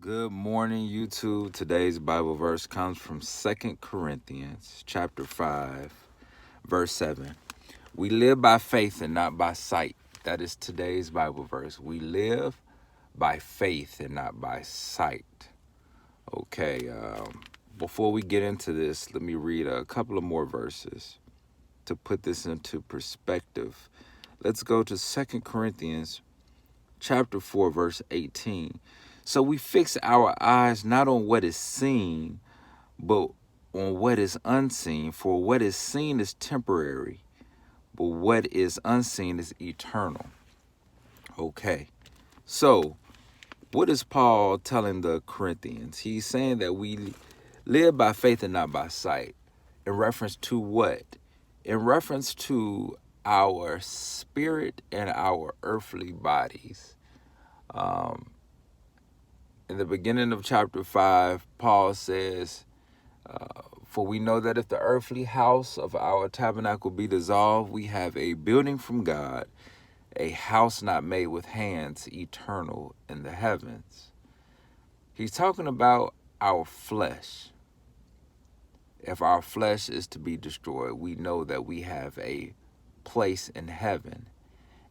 Good morning, YouTube. Today's Bible verse comes from 2 Corinthians chapter 5, verse 7. We live by faith and not by sight. That is today's Bible verse. We live by faith and not by sight. Okay, before we get into this, let me read a couple of more verses to put this into perspective. Let's go to 2 Corinthians chapter 4, verse 18. So we fix our eyes not on what is seen, but on what is unseen. For what is seen is temporary, but what is unseen is eternal. Okay, so what is Paul telling the Corinthians? He's saying that we live by faith and not by sight. In reference to what? In reference to our spirit and our earthly bodies. In the beginning of chapter 5, Paul says, for we know that if the earthly house of our tabernacle be dissolved, we have a building from God, a house not made with hands, eternal in the heavens. He's talking about our flesh. If our flesh is to be destroyed, we know that we have a place in heaven.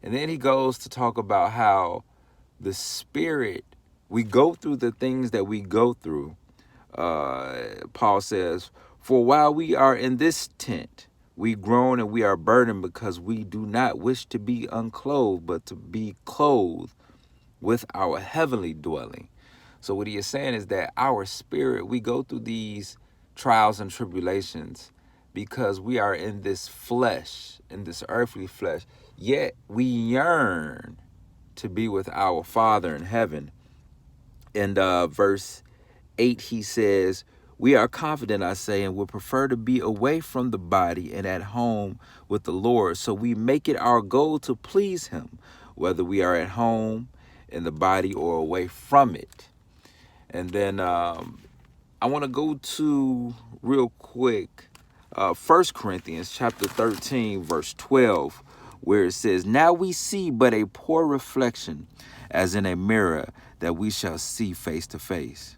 And then he goes to talk about how the spirit, we go through the things that we go through. Paul says, for while we are in this tent, we groan and we are burdened because we do not wish to be unclothed, but to be clothed with our heavenly dwelling. So what he is saying is that our spirit, we go through these trials and tribulations because we are in this flesh, in this earthly flesh, yet we yearn to be with our Father in heaven. In verse 8, he says, we are confident, I say, and would prefer to be away from the body and at home with the Lord. So we make it our goal to please him, whether we are at home in the body or away from it. And then I want to go to real quick 1 Corinthians chapter 13, verse 12, where it says, now we see but a poor reflection as in a mirror, that we shall see face to face.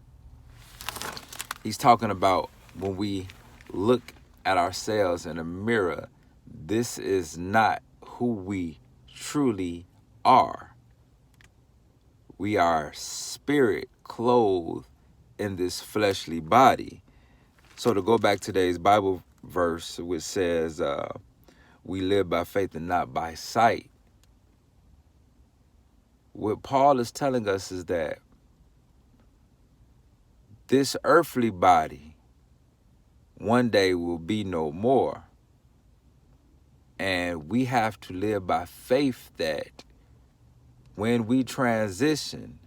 He's talking about when we look at ourselves in a mirror, this is not who we truly are. We are spirit clothed in this fleshly body. So to go back to today's Bible verse, which says, we live by faith and not by sight. What Paul is telling us is that this earthly body one day will be no more. And we have to live by faith that when we transition,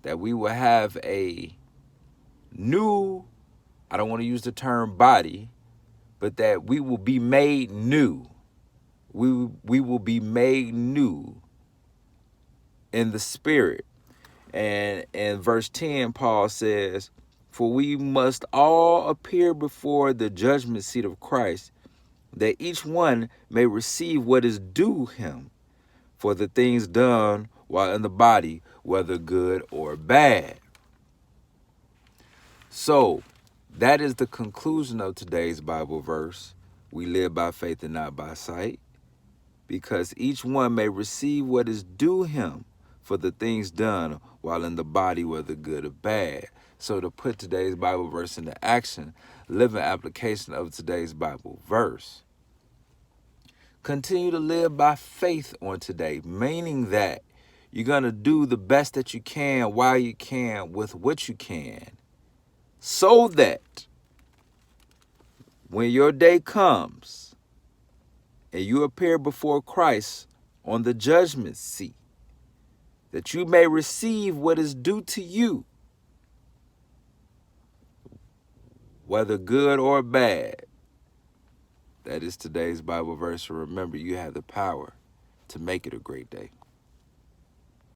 that we will have a new, I don't want to use the term body, but that we will be made new. We will be made new in the spirit. And in verse 10, Paul says, for we must all appear before the judgment seat of Christ, that each one may receive what is due him for the things done while in the body, whether good or bad. So that is the conclusion of today's Bible verse. We live by faith and not by sight, because each one may receive what is due him for the things done while in the body, whether good or bad. So to put today's Bible verse into action, live an application of today's Bible verse. Continue to live by faith on today, meaning that you're going to do the best that you can while you can with what you can, so that when your day comes and you appear before Christ on the judgment seat, that you may receive what is due to you, whether good or bad. That is today's Bible verse. Remember, you have the power to make it a great day.